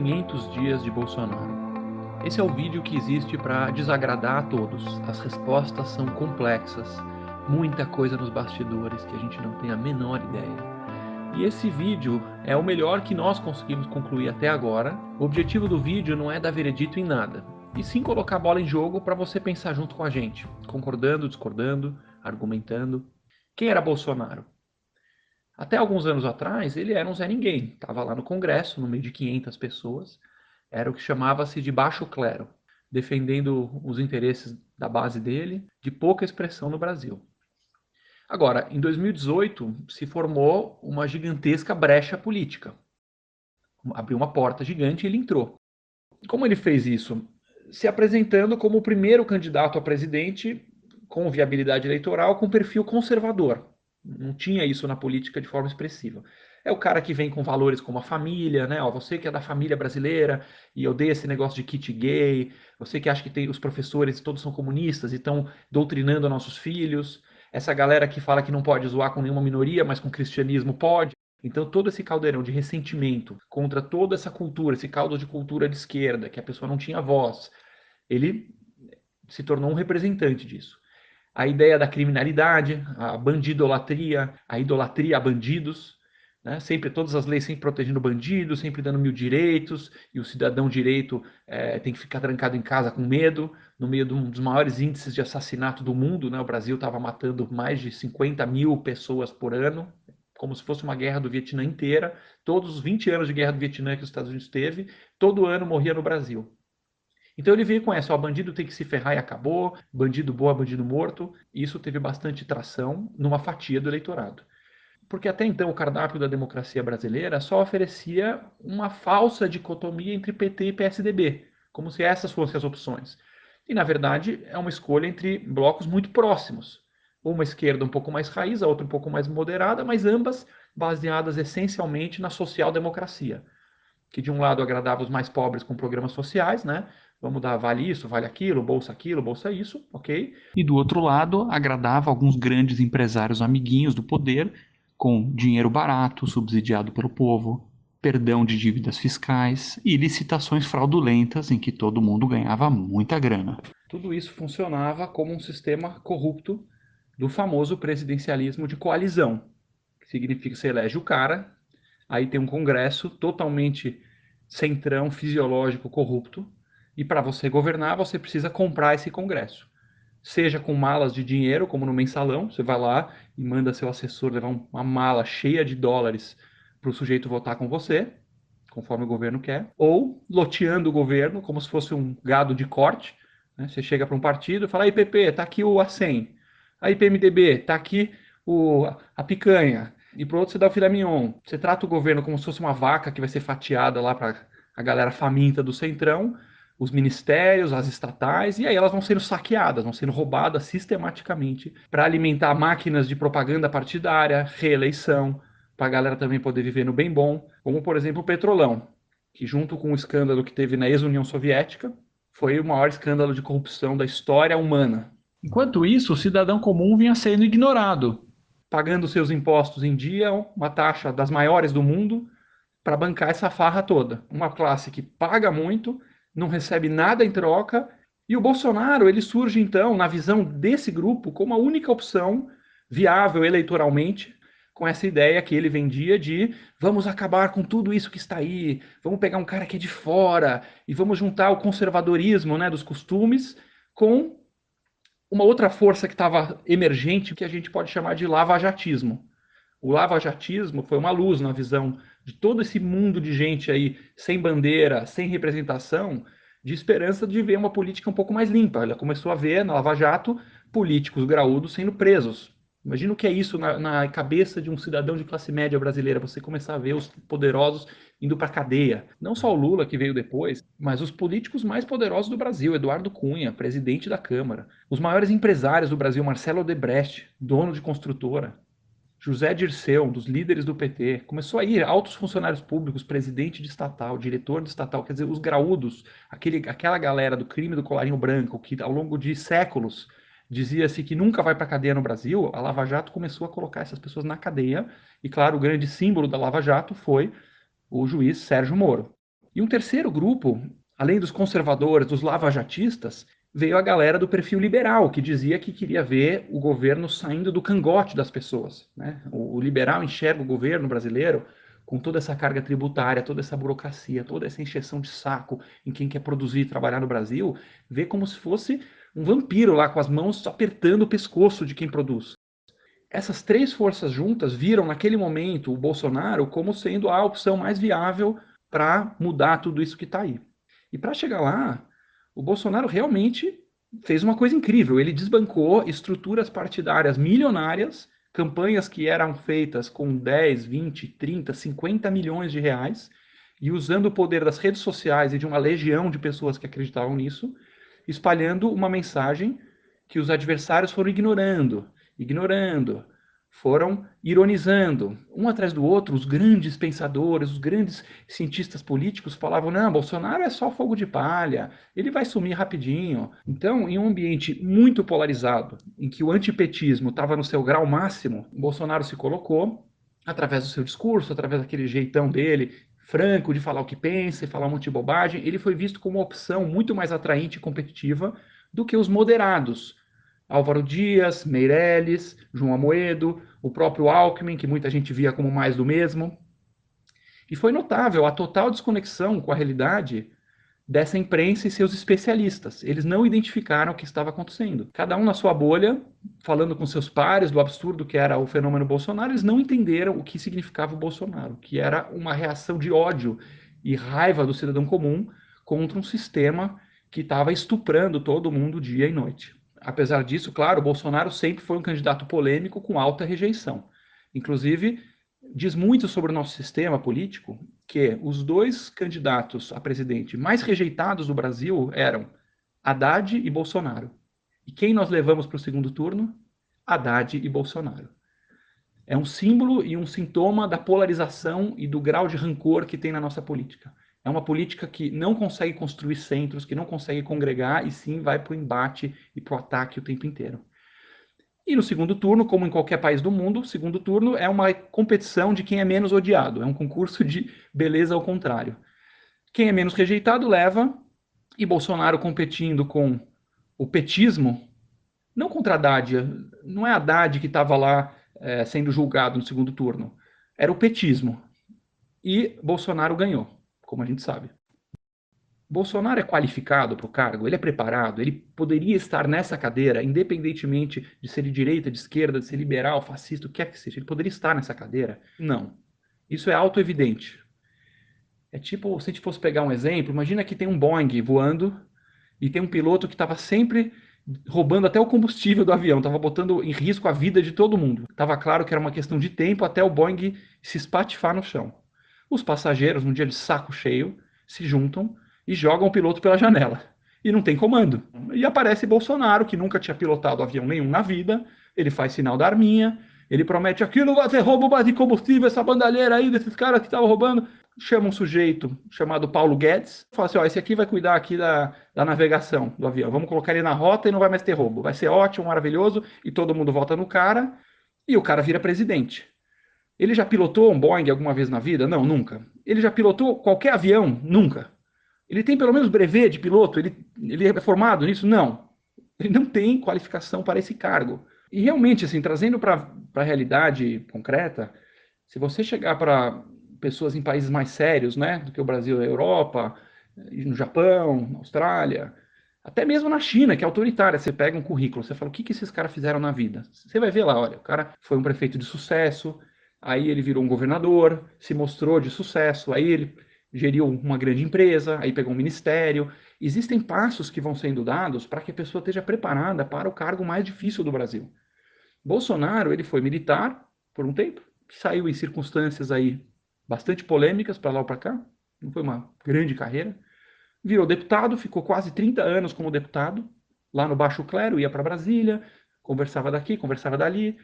500 dias de Bolsonaro. Esse é o vídeo que existe para desagradar a todos. As respostas são complexas, muita coisa nos bastidores que a gente não tem a menor ideia. E esse vídeo é o melhor que nós conseguimos concluir até agora. O objetivo do vídeo não é dar veredito em nada, e sim colocar a bola em jogo para você pensar junto com a gente, concordando, discordando, argumentando. Quem era Bolsonaro? Até alguns anos atrás, ele era um Zé Ninguém. Estava lá no Congresso, no meio de 500 pessoas. Era o que chamava-se de baixo clero, defendendo os interesses da base dele, de pouca expressão no Brasil. Agora, em 2018, se formou uma gigantesca brecha política. Abriu uma porta gigante e ele entrou. Como ele fez isso? Se apresentando como o primeiro candidato a presidente com viabilidade eleitoral com perfil conservador. Não tinha isso na política de forma expressiva. É o cara que vem com valores como a família, né? Ó, você que é da família brasileira e odeia esse negócio de kit gay, você que acha que tem os professores todos são comunistas e estão doutrinando nossos filhos, essa galera que fala que não pode zoar com nenhuma minoria, mas com o cristianismo pode. Então, todo esse caldeirão de ressentimento contra toda essa cultura, esse caldo de cultura de esquerda, que a pessoa não tinha voz, ele se tornou um representante disso. A ideia da criminalidade, a bandidolatria, a idolatria a bandidos, né? Sempre todas as leis sempre protegendo bandidos, sempre dando mil direitos, e o cidadão direito tem que ficar trancado em casa com medo, no meio de um dos maiores índices de assassinato do mundo, né? O Brasil estava matando mais de 50 mil pessoas por ano, como se fosse uma guerra do Vietnã inteira. Todos os 20 anos de guerra do Vietnã que os Estados Unidos teve, todo ano morria no Brasil. Então ele veio com essa, ó, bandido tem que se ferrar e acabou, bandido boa, bandido morto, e isso teve bastante tração numa fatia do eleitorado. Porque até então o cardápio da democracia brasileira só oferecia uma falsa dicotomia entre PT e PSDB, como se essas fossem as opções. E na verdade é uma escolha entre blocos muito próximos. Uma esquerda um pouco mais raiz, a outra um pouco mais moderada, mas ambas baseadas essencialmente na social-democracia, que de um lado agradava os mais pobres com programas sociais, né? Vamos dar vale isso, vale aquilo, bolsa isso, ok? E do outro lado, agradava alguns grandes empresários amiguinhos do poder, com dinheiro barato, subsidiado pelo povo, perdão de dívidas fiscais e licitações fraudulentas em que todo mundo ganhava muita grana. Tudo isso funcionava como um sistema corrupto do famoso presidencialismo de coalizão, que significa que você elege o cara, aí tem um congresso totalmente centrão, fisiológico, corrupto, e para você governar, você precisa comprar esse congresso. Seja com malas de dinheiro, como no mensalão, você vai lá e manda seu assessor levar uma mala cheia de dólares para o sujeito votar com você, conforme o governo quer, ou loteando o governo, como se fosse um gado de corte, né? Você chega para um partido e fala, aí PP, tá aqui o A100, aí PMDB, tá aqui a picanha, e pro outro você dá o filé mignon. Você trata o governo como se fosse uma vaca que vai ser fatiada lá para a galera faminta do centrão, os ministérios, as estatais, e aí elas vão sendo saqueadas, vão sendo roubadas sistematicamente para alimentar máquinas de propaganda partidária, reeleição, para a galera também poder viver no bem bom, como por exemplo o Petrolão, que junto com o escândalo que teve na ex-União Soviética, foi o maior escândalo de corrupção da história humana. Enquanto isso, o cidadão comum vinha sendo ignorado, pagando seus impostos em dia, uma taxa das maiores do mundo, para bancar essa farra toda. Uma classe que paga muito, não recebe nada em troca, e o Bolsonaro ele surge então, na visão desse grupo, como a única opção viável eleitoralmente, com essa ideia que ele vendia de vamos acabar com tudo isso que está aí, vamos pegar um cara que é de fora e vamos juntar o conservadorismo, né, dos costumes com uma outra força que estava emergente, que a gente pode chamar de lavajatismo. O lavajatismo foi uma luz na visão de todo esse mundo de gente aí sem bandeira, sem representação, de esperança de ver uma política um pouco mais limpa. Ela começou a ver na Lava Jato políticos graúdos sendo presos. Imagina o que é isso na cabeça de um cidadão de classe média brasileira, você começar a ver os poderosos indo para a cadeia. Não só o Lula, que veio depois, mas os políticos mais poderosos do Brasil, Eduardo Cunha, presidente da Câmara. Os maiores empresários do Brasil, Marcelo Odebrecht, dono de construtora. José Dirceu, um dos líderes do PT, começou a ir altos funcionários públicos, presidente de estatal, diretor de estatal, quer dizer, os graúdos, aquela galera do crime do colarinho branco, que ao longo de séculos dizia-se que nunca vai para a cadeia no Brasil, a Lava Jato começou a colocar essas pessoas na cadeia, e claro, o grande símbolo da Lava Jato foi o juiz Sérgio Moro. E um terceiro grupo, além dos conservadores, dos lavajatistas, veio a galera do perfil liberal, que dizia que queria ver o governo saindo do cangote das pessoas, né? O liberal enxerga o governo brasileiro com toda essa carga tributária, toda essa burocracia, toda essa encheção de saco em quem quer produzir e trabalhar no Brasil, vê como se fosse um vampiro lá com as mãos apertando o pescoço de quem produz. Essas três forças juntas viram naquele momento o Bolsonaro como sendo a opção mais viável para mudar tudo isso que está aí. E para chegar lá, o Bolsonaro realmente fez uma coisa incrível. Ele desbancou estruturas partidárias milionárias, campanhas que eram feitas com 10, 20, 30, 50 milhões de reais, e usando o poder das redes sociais e de uma legião de pessoas que acreditavam nisso, espalhando uma mensagem que os adversários foram ignorando, foram ironizando. Um atrás do outro, os grandes pensadores, os grandes cientistas políticos falavam, não, Bolsonaro é só fogo de palha, ele vai sumir rapidinho. Então, em um ambiente muito polarizado, em que o antipetismo estava no seu grau máximo, Bolsonaro se colocou, através do seu discurso, através daquele jeitão dele, franco, de falar o que pensa e falar um monte de bobagem, ele foi visto como uma opção muito mais atraente e competitiva do que os moderados. Álvaro Dias, Meirelles, João Amoedo, o próprio Alckmin, que muita gente via como mais do mesmo. E foi notável a total desconexão com a realidade dessa imprensa e seus especialistas. Eles não identificaram o que estava acontecendo. Cada um na sua bolha, falando com seus pares do absurdo que era o fenômeno Bolsonaro, eles não entenderam o que significava o Bolsonaro, que era uma reação de ódio e raiva do cidadão comum contra um sistema que estava estuprando todo mundo dia e noite. Apesar disso, claro, o Bolsonaro sempre foi um candidato polêmico com alta rejeição. Inclusive, diz muito sobre o nosso sistema político que os dois candidatos a presidente mais rejeitados do Brasil eram Haddad e Bolsonaro. E quem nós levamos para o segundo turno? Haddad e Bolsonaro. É um símbolo e um sintoma da polarização e do grau de rancor que tem na nossa política. É uma política que não consegue construir centros, que não consegue congregar, e sim vai para o embate e para o ataque o tempo inteiro. E no segundo turno, como em qualquer país do mundo, o segundo turno é uma competição de quem é menos odiado, é um concurso de beleza ao contrário. Quem é menos rejeitado leva, e Bolsonaro competindo com o petismo, não contra Haddad, não é Haddad que estava lá sendo julgado no segundo turno, era o petismo. E Bolsonaro ganhou, como a gente sabe. Bolsonaro é qualificado para o cargo, ele é preparado, ele poderia estar nessa cadeira, independentemente de ser de direita, de esquerda, de ser liberal, fascista, o que quer que seja, ele poderia estar nessa cadeira? Não. Isso é auto-evidente. É tipo, se a gente fosse pegar um exemplo, imagina que tem um Boeing voando e tem um piloto que estava sempre roubando até o combustível do avião, estava botando em risco a vida de todo mundo. Estava claro que era uma questão de tempo até o Boeing se espatifar no chão. Os passageiros, num dia de saco cheio, se juntam e jogam o piloto pela janela. E não tem comando. E aparece Bolsonaro, que nunca tinha pilotado avião nenhum na vida, ele faz sinal da arminha, ele promete aquilo vai ser roubo de combustível, essa bandalheira aí desses caras que estavam roubando. Chama um sujeito chamado Paulo Guedes, fala assim, ó, esse aqui vai cuidar aqui da navegação do avião, vamos colocar ele na rota e não vai mais ter roubo, vai ser ótimo, maravilhoso, e todo mundo volta no cara, e o cara vira presidente. Ele já pilotou um Boeing alguma vez na vida? Não, nunca. Ele já pilotou qualquer avião? Nunca. Ele tem pelo menos brevet de piloto? Ele é formado nisso? Não. Ele não tem qualificação para esse cargo. E realmente, assim, trazendo para a realidade concreta, se você chegar para pessoas em países mais sérios, né, do que o Brasil e a Europa, no Japão, na Austrália, até mesmo na China, que é autoritária, você pega um currículo, você fala, o que esses caras fizeram na vida? Você vai ver lá, olha, o cara foi um prefeito de sucesso, aí ele virou um governador, se mostrou de sucesso, aí ele geriu uma grande empresa, aí pegou um ministério. Existem passos que vão sendo dados para que a pessoa esteja preparada para o cargo mais difícil do Brasil. Bolsonaro, ele foi militar por um tempo, saiu em circunstâncias aí bastante polêmicas para lá ou para cá, não foi uma grande carreira, virou deputado, ficou quase 30 anos como deputado, lá no Baixo Clero, ia para Brasília, conversava daqui, conversava dali,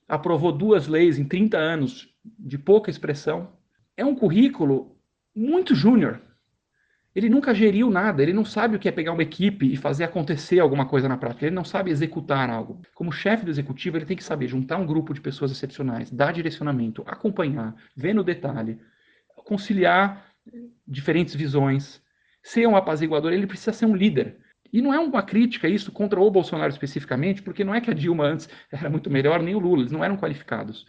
aprovou 2 leis em 30 anos de pouca expressão. É um currículo muito júnior. Ele nunca geriu nada, ele não sabe o que é pegar uma equipe e fazer acontecer alguma coisa na prática, ele não sabe executar algo. Como chefe do executivo, ele tem que saber juntar um grupo de pessoas excepcionais, dar direcionamento, acompanhar, ver no detalhe, conciliar diferentes visões, ser um apaziguador, ele precisa ser um líder. E não é uma crítica isso contra o Bolsonaro especificamente, porque não é que a Dilma antes era muito melhor, nem o Lula, eles não eram qualificados.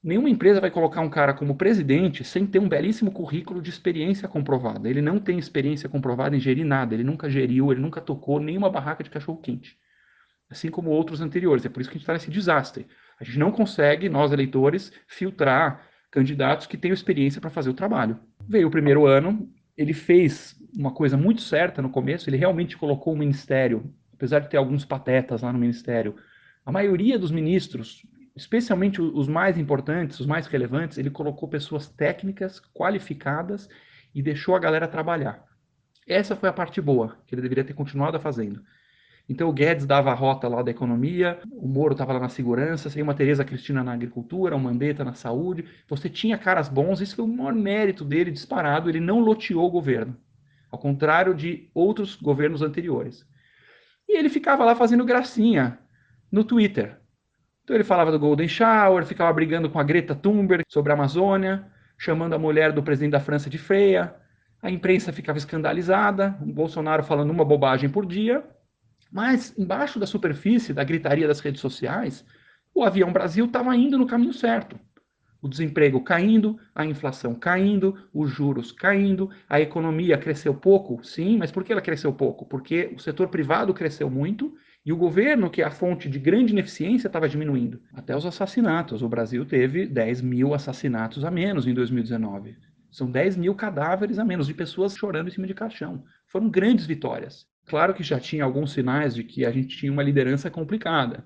Nenhuma empresa vai colocar um cara como presidente sem ter um belíssimo currículo de experiência comprovada. Ele não tem experiência comprovada em gerir nada, ele nunca geriu, ele nunca tocou nenhuma barraca de cachorro-quente. Assim como outros anteriores. É por isso que a gente está nesse desastre. A gente não consegue, nós eleitores, filtrar candidatos que tenham experiência para fazer o trabalho. Veio o primeiro ano, ele fez uma coisa muito certa no começo, ele realmente colocou o ministério, apesar de ter alguns patetas lá no ministério, a maioria dos ministros, especialmente os mais importantes, os mais relevantes, ele colocou pessoas técnicas, qualificadas e deixou a galera trabalhar. Essa foi a parte boa, que ele deveria ter continuado fazendo. Então o Guedes dava a rota lá da economia, o Moro estava lá na segurança, seria uma Tereza Cristina na agricultura, um Mandetta na saúde. Você tinha caras bons, isso foi o maior mérito dele disparado, ele não loteou o governo, ao contrário de outros governos anteriores. E ele ficava lá fazendo gracinha no Twitter. Então ele falava do Golden Shower, ficava brigando com a Greta Thunberg sobre a Amazônia, chamando a mulher do presidente da França de feia. A imprensa ficava escandalizada, o Bolsonaro falando uma bobagem por dia, mas embaixo da superfície da gritaria das redes sociais, o Avião Brasil estava indo no caminho certo. O desemprego caindo, a inflação caindo, os juros caindo, a economia cresceu pouco, sim, mas por que ela cresceu pouco? Porque o setor privado cresceu muito e o governo, que é a fonte de grande ineficiência, estava diminuindo. Até os assassinatos. O Brasil teve 10 mil assassinatos a menos em 2019. São 10 mil cadáveres a menos de pessoas chorando em cima de caixão. Foram grandes vitórias. Claro que já tinha alguns sinais de que a gente tinha uma liderança complicada.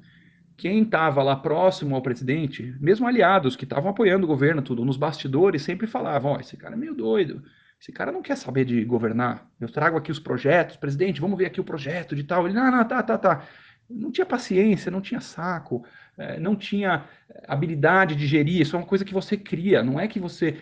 Quem estava lá próximo ao presidente, mesmo aliados que estavam apoiando o governo, tudo, nos bastidores, sempre falavam: ó, esse cara é meio doido, esse cara não quer saber de governar. Eu trago aqui os projetos, presidente, vamos ver aqui o projeto de tal. Ele, não, tá. Não tinha paciência, não tinha saco, não tinha habilidade de gerir. Isso é uma coisa que você cria, não é que você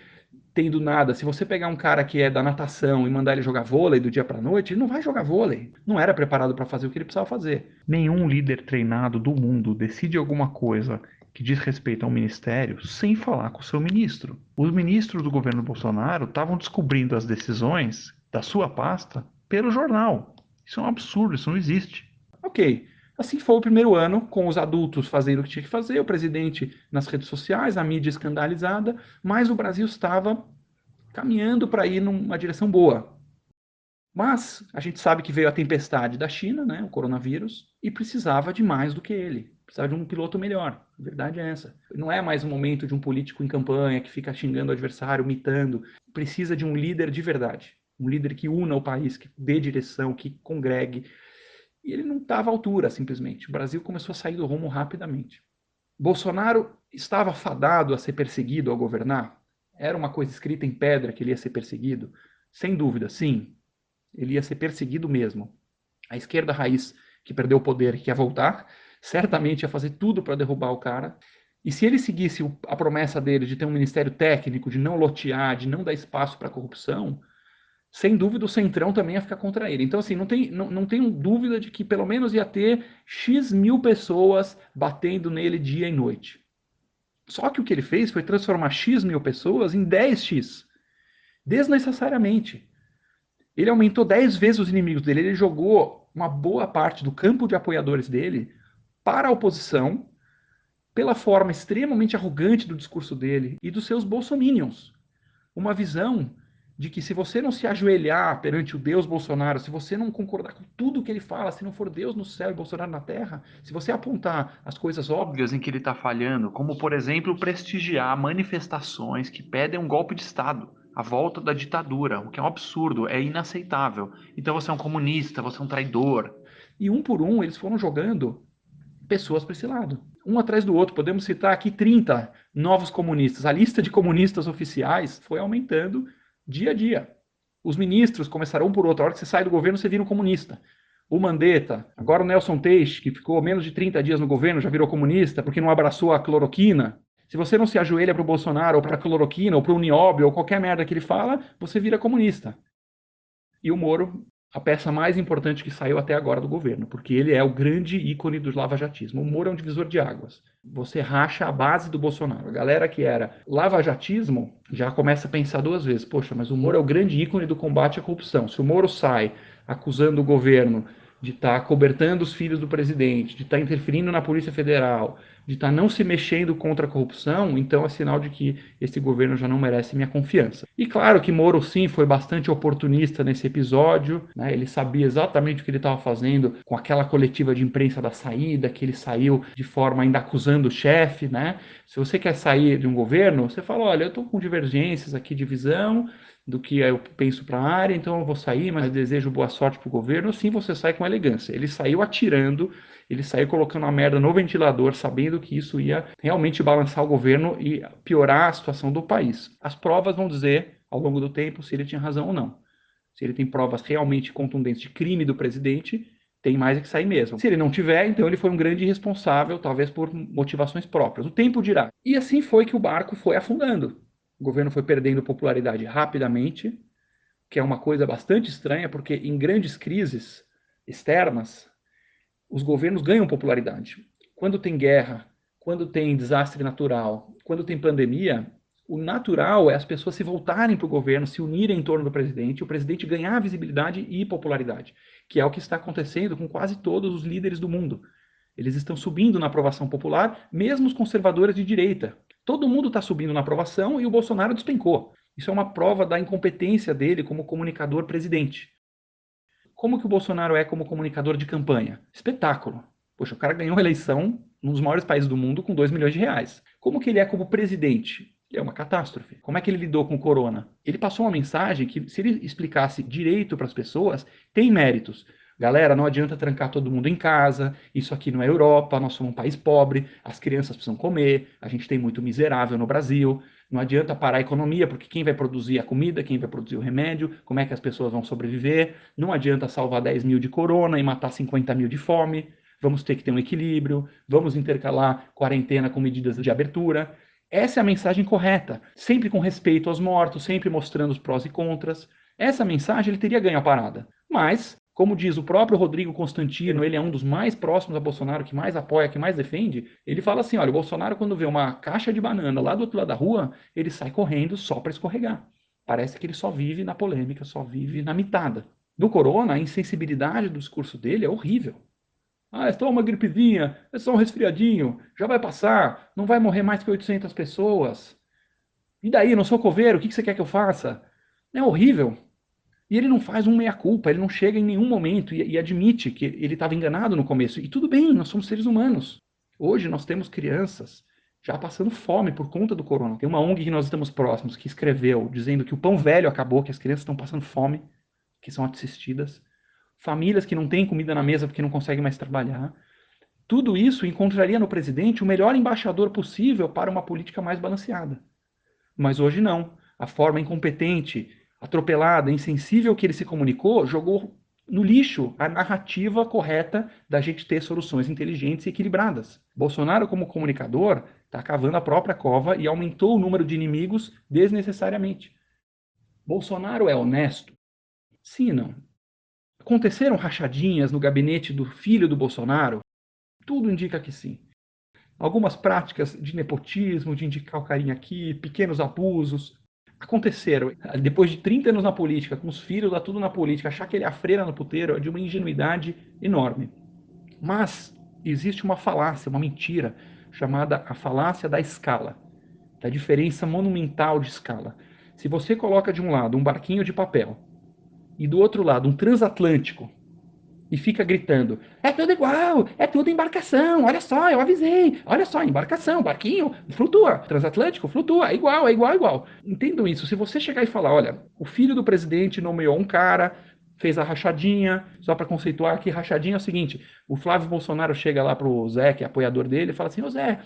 tendo nada. Se você pegar um cara que é da natação e mandar ele jogar vôlei do dia para noite, ele não vai jogar vôlei. Não era preparado para fazer o que ele precisava fazer. Nenhum líder treinado do mundo decide alguma coisa que diz respeito ao ministério sem falar com o seu ministro. Os ministros do governo Bolsonaro estavam descobrindo as decisões da sua pasta pelo jornal. Isso é um absurdo, isso não existe. Ok, assim foi o primeiro ano, com os adultos fazendo o que tinha que fazer, o presidente nas redes sociais, a mídia escandalizada, mas o Brasil estava caminhando para ir numa direção boa. Mas a gente sabe que veio a tempestade da China, né, o coronavírus, e precisava de mais do que ele. Precisava de um piloto melhor. A verdade é essa. Não é mais o momento de um político em campanha que fica xingando o adversário, mitando. Precisa de um líder de verdade. Um líder que una o país, que dê direção, que congregue. E ele não estava à altura, simplesmente. O Brasil começou a sair do rumo rapidamente. Bolsonaro estava fadado a ser perseguido ao governar? Era uma coisa escrita em pedra que ele ia ser perseguido? Sem dúvida, sim. Ele ia ser perseguido mesmo. A esquerda raiz, que perdeu o poder e quer voltar, certamente ia fazer tudo para derrubar o cara. E se ele seguisse a promessa dele de ter um ministério técnico, de não lotear, de não dar espaço para corrupção, sem dúvida o Centrão também ia ficar contra ele. Então, assim, não tenho dúvida de que pelo menos ia ter X mil pessoas batendo nele dia e noite. Só que o que ele fez foi transformar X mil pessoas em 10x, desnecessariamente. Ele aumentou 10 vezes os inimigos dele, ele jogou uma boa parte do campo de apoiadores dele para a oposição, pela forma extremamente arrogante do discurso dele e dos seus bolsominions. Uma visão de que se você não se ajoelhar perante o Deus Bolsonaro, se você não concordar com tudo que ele fala, se não for Deus no céu e Bolsonaro na terra, se você apontar as coisas óbvias em que ele está falhando, como por exemplo prestigiar manifestações que pedem um golpe de Estado, a volta da ditadura, o que é um absurdo, é inaceitável. Então você é um comunista, você é um traidor. E um por um eles foram jogando pessoas para esse lado. Um atrás do outro. Podemos citar aqui 30 novos comunistas. A lista de comunistas oficiais foi aumentando dia a dia. Os ministros começaram um por outro. A hora que você sai do governo, você vira um comunista. O Mandetta, agora o Nelson Teixe, que ficou menos de 30 dias no governo, já virou comunista porque não abraçou a cloroquina. Se você não se ajoelha para o Bolsonaro, ou para a cloroquina, ou para o Nióbio, ou qualquer merda que ele fala, você vira comunista. E o Moro a peça mais importante que saiu até agora do governo, porque ele é o grande ícone do lavajatismo. O Moro é um divisor de águas. Você racha a base do Bolsonaro. A galera que era lavajatismo já começa a pensar duas vezes. Poxa, mas o Moro é o grande ícone do combate à corrupção. Se o Moro sai acusando o governo de estar cobertando os filhos do presidente, de estar interferindo na Polícia Federal, de estar não se mexendo contra a corrupção, então é sinal de que esse governo já não merece minha confiança. E claro que Moro, sim, foi bastante oportunista nesse episódio, né? Ele sabia exatamente o que ele estava fazendo com aquela coletiva de imprensa da saída, que ele saiu de forma ainda acusando o chefe, né? Se você quer sair de um governo, você fala, olha, eu estou com divergências aqui de visão, do que eu penso para a área, então eu vou sair, mas desejo boa sorte para o governo. Sim, você sai com elegância. Ele saiu atirando, ele saiu colocando a merda no ventilador, sabendo que isso ia realmente balançar o governo e piorar a situação do país. As provas vão dizer, ao longo do tempo, se ele tinha razão ou não. Se ele tem provas realmente contundentes de crime do presidente, tem mais é que sair mesmo. Se ele não tiver, então ele foi um grande irresponsável, talvez por motivações próprias. O tempo dirá. E assim foi que o barco foi afundando. O governo foi perdendo popularidade rapidamente, que é uma coisa bastante estranha, porque em grandes crises externas, os governos ganham popularidade. Quando tem guerra, quando tem desastre natural, quando tem pandemia, o natural é as pessoas se voltarem para o governo, se unirem em torno do presidente, o presidente ganhar visibilidade e popularidade, que é o que está acontecendo com quase todos os líderes do mundo. Eles estão subindo na aprovação popular, mesmo os conservadores de direita. Todo mundo está subindo na aprovação e o Bolsonaro despencou. Isso é uma prova da incompetência dele como comunicador presidente. Como que o Bolsonaro é como comunicador de campanha? Espetáculo. Poxa, o cara ganhou a eleição num dos maiores países do mundo com 2 milhões de reais. Como que ele é como presidente? É uma catástrofe. Como é que ele lidou com o corona? Ele passou uma mensagem que, se ele explicasse direito para as pessoas, tem méritos. Galera, não adianta trancar todo mundo em casa, isso aqui não é Europa, nós somos um país pobre, as crianças precisam comer, a gente tem muito miserável no Brasil, não adianta parar a economia, porque quem vai produzir a comida, quem vai produzir o remédio, como é que as pessoas vão sobreviver, não adianta salvar 10 mil de corona e matar 50 mil de fome, vamos ter que ter um equilíbrio, vamos intercalar quarentena com medidas de abertura. Essa é a mensagem correta, sempre com respeito aos mortos, sempre mostrando os prós e contras. Essa mensagem ele teria ganho a parada. Mas, como diz o próprio Rodrigo Constantino, ele é um dos mais próximos a Bolsonaro, que mais apoia, que mais defende, ele fala assim, olha, o Bolsonaro quando vê uma caixa de banana lá do outro lado da rua, ele sai correndo só para escorregar. Parece que ele só vive na polêmica, só vive na mitada. Do corona, a insensibilidade do discurso dele é horrível. Ah, é só uma gripezinha, é só um resfriadinho, já vai passar, não vai morrer mais que 800 pessoas. E daí, não sou coveiro, o que você quer que eu faça? É horrível. E ele não faz um meia-culpa, ele não chega em nenhum momento e admite que ele estava enganado no começo. E tudo bem, nós somos seres humanos. Hoje nós temos crianças já passando fome por conta do corona. Tem uma ONG que nós estamos próximos que escreveu dizendo que o pão velho acabou, que as crianças estão passando fome, que são assistidas. Famílias que não têm comida na mesa porque não conseguem mais trabalhar. Tudo isso encontraria no presidente o melhor embaixador possível para uma política mais balanceada. Mas hoje não. A forma incompetente, atropelada, insensível que ele se comunicou, jogou no lixo a narrativa correta da gente ter soluções inteligentes e equilibradas. Bolsonaro, como comunicador, está cavando a própria cova e aumentou o número de inimigos desnecessariamente. Bolsonaro é honesto? Sim e não. Aconteceram rachadinhas no gabinete do filho do Bolsonaro? Tudo indica que sim. Algumas práticas de nepotismo, de indicar o carinha aqui, pequenos abusos, aconteceram. Depois de 30 anos na política, com os filhos lá tudo na política, achar que ele é a freira no puteiro é de uma ingenuidade enorme. Mas existe uma falácia, uma mentira, chamada a falácia da escala, da diferença monumental de escala. Se você coloca de um lado um barquinho de papel e do outro lado um transatlântico, e fica gritando: é tudo igual, é tudo embarcação, olha só, eu avisei, olha só, embarcação, barquinho, flutua, transatlântico, flutua, é igual, é igual, é igual. Entendam isso, se você chegar e falar, olha, o filho do presidente nomeou um cara, fez a rachadinha, só para conceituar aqui, rachadinha é o seguinte, o Flávio Bolsonaro chega lá pro Zé, que é apoiador dele, e fala assim, ô Zé,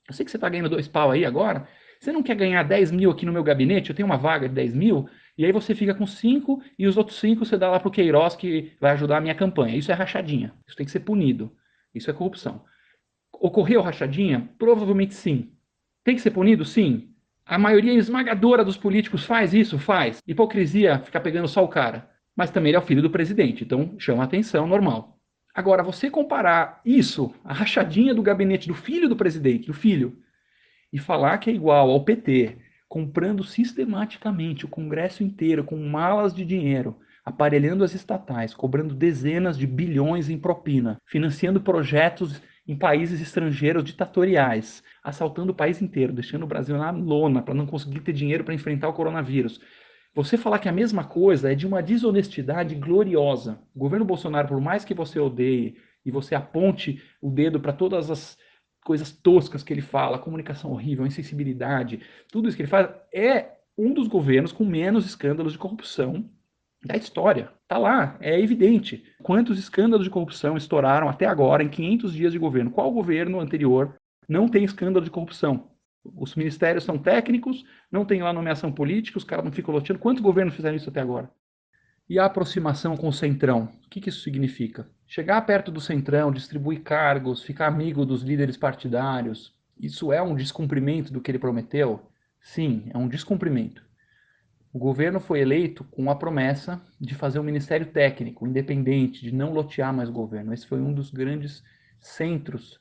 eu sei que você tá ganhando 2 pau aí agora, você não quer ganhar 10 mil aqui no meu gabinete? Eu tenho uma vaga de 10 mil, e aí você fica com 5 e os outros 5 você dá lá pro Queiroz que vai ajudar a minha campanha. Isso é rachadinha. Isso tem que ser punido. Isso é corrupção. Ocorreu rachadinha? Provavelmente sim. Tem que ser punido? Sim. A maioria esmagadora dos políticos faz isso? Faz. Hipocrisia, ficar pegando só o cara. mas também ele é o filho do presidente, então chama atenção, normal. Agora, você comparar isso, a rachadinha do gabinete do filho do presidente, do filho, e falar que é igual ao PT, comprando sistematicamente o Congresso inteiro com malas de dinheiro, aparelhando as estatais, cobrando dezenas de bilhões em propina, financiando projetos em países estrangeiros ditatoriais, assaltando o país inteiro, deixando o Brasil na lona para não conseguir ter dinheiro para enfrentar o coronavírus. Você falar que a mesma coisa é de uma desonestidade gloriosa. O governo Bolsonaro, por mais que você odeie e você aponte o dedo para todas as coisas toscas que ele fala, comunicação horrível, insensibilidade, tudo isso que ele faz, é um dos governos com menos escândalos de corrupção da história. Tá lá, é evidente. Quantos escândalos de corrupção estouraram até agora em 500 dias de governo? Qual governo anterior não tem escândalo de corrupção? Os ministérios são técnicos, não tem lá nomeação política, os caras não ficam loteando. Quantos governos fizeram isso até agora? E a aproximação com o Centrão? O que isso significa? Chegar perto do Centrão, distribuir cargos, ficar amigo dos líderes partidários, isso é um descumprimento do que ele prometeu? Sim, é um descumprimento. O governo foi eleito com a promessa de fazer um ministério técnico, independente, de não lotear mais o governo. Esse foi um dos grandes centros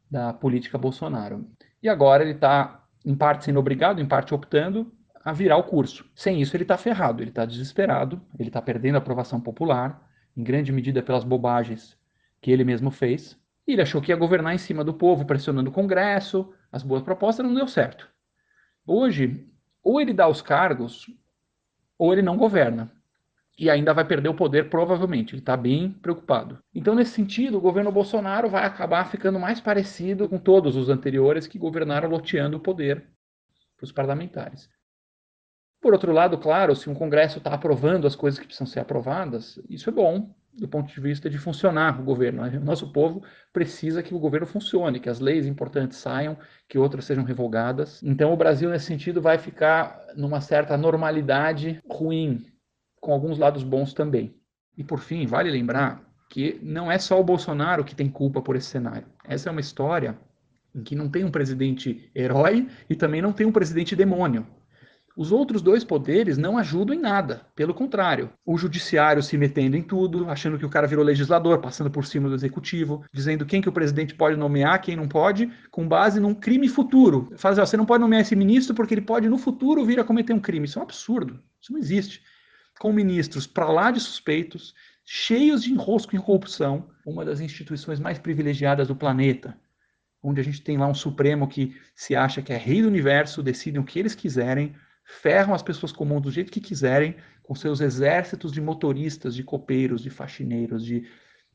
da política Bolsonaro. E agora ele está, em parte, sendo obrigado, em parte, optando a virar o curso. Sem isso, ele está ferrado, ele está desesperado, ele está perdendo a aprovação popular, em grande medida pelas bobagens que ele mesmo fez. E ele achou que ia governar em cima do povo, pressionando o Congresso, as boas propostas, não deu certo. Hoje, ou ele dá os cargos, ou ele não governa. E ainda vai perder o poder, provavelmente. Ele está bem preocupado. Então, nesse sentido, o governo Bolsonaro vai acabar ficando mais parecido com todos os anteriores que governaram loteando o poder para os parlamentares. Por outro lado, claro, se um Congresso está aprovando as coisas que precisam ser aprovadas, isso é bom do ponto de vista de funcionar o governo. O nosso povo precisa que o governo funcione, que as leis importantes saiam, que outras sejam revogadas. Então, o Brasil, nesse sentido, vai ficar numa certa normalidade ruim, com alguns lados bons também. E por fim, vale lembrar que não é só o Bolsonaro que tem culpa por esse cenário. Essa é uma história em que não tem um presidente herói e também não tem um presidente demônio. Os outros dois poderes não ajudam em nada, pelo contrário. O judiciário se metendo em tudo, achando que o cara virou legislador, passando por cima do executivo, dizendo quem que o presidente pode nomear, quem não pode, com base num crime futuro. Faz, você não pode nomear esse ministro porque ele pode no futuro vir a cometer um crime. Isso é um absurdo, isso não existe. Com ministros para lá de suspeitos, cheios de enrosco em corrupção, uma das instituições mais privilegiadas do planeta, onde a gente tem lá um Supremo que se acha que é rei do universo, decidem o que eles quiserem, ferram as pessoas comuns do jeito que quiserem, com seus exércitos de motoristas, de copeiros, de faxineiros, de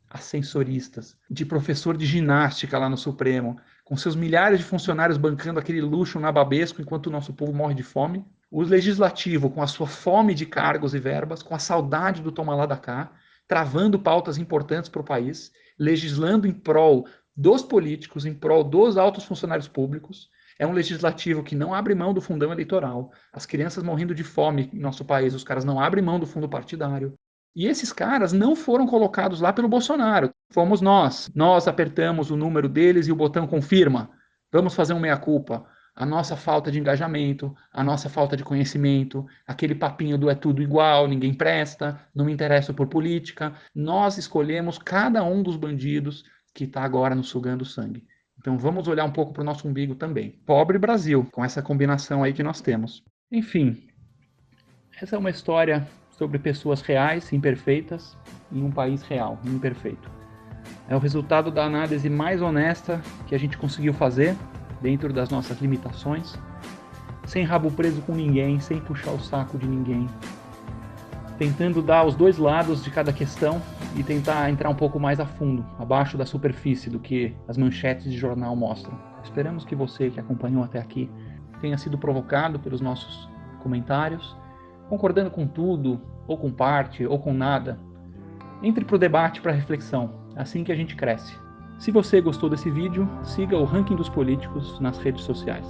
ascensoristas, de professor de ginástica lá no Supremo, com seus milhares de funcionários bancando aquele luxo nababesco enquanto o nosso povo morre de fome. O legislativo, com a sua fome de cargos e verbas, com a saudade do toma lá da cá, travando pautas importantes para o país, legislando em prol dos políticos, em prol dos altos funcionários públicos. É um legislativo que não abre mão do fundão eleitoral. As crianças morrendo de fome em nosso país, os caras não abrem mão do fundo partidário. E esses caras não foram colocados lá pelo Bolsonaro. Fomos nós. Nós apertamos o número deles e o botão confirma. Vamos fazer um meia-culpa. A nossa falta de engajamento, a nossa falta de conhecimento, aquele papinho do é tudo igual, ninguém presta, não me interesso por política. Nós escolhemos cada um dos bandidos que está agora nos sugando sangue. Então vamos olhar um pouco para o nosso umbigo também. Pobre Brasil, com essa combinação aí que nós temos. Enfim, essa é uma história sobre pessoas reais, imperfeitas, em um país real, imperfeito. É o resultado da análise mais honesta que a gente conseguiu fazer, dentro das nossas limitações, sem rabo preso com ninguém, sem puxar o saco de ninguém, tentando dar os dois lados de cada questão e tentar entrar um pouco mais a fundo, abaixo da superfície do que as manchetes de jornal mostram. Esperamos que você que acompanhou até aqui tenha sido provocado pelos nossos comentários, concordando com tudo, ou com parte, ou com nada. Entre para o debate, para a reflexão, é assim que a gente cresce. Se você gostou desse vídeo, siga o Ranking dos Políticos nas redes sociais.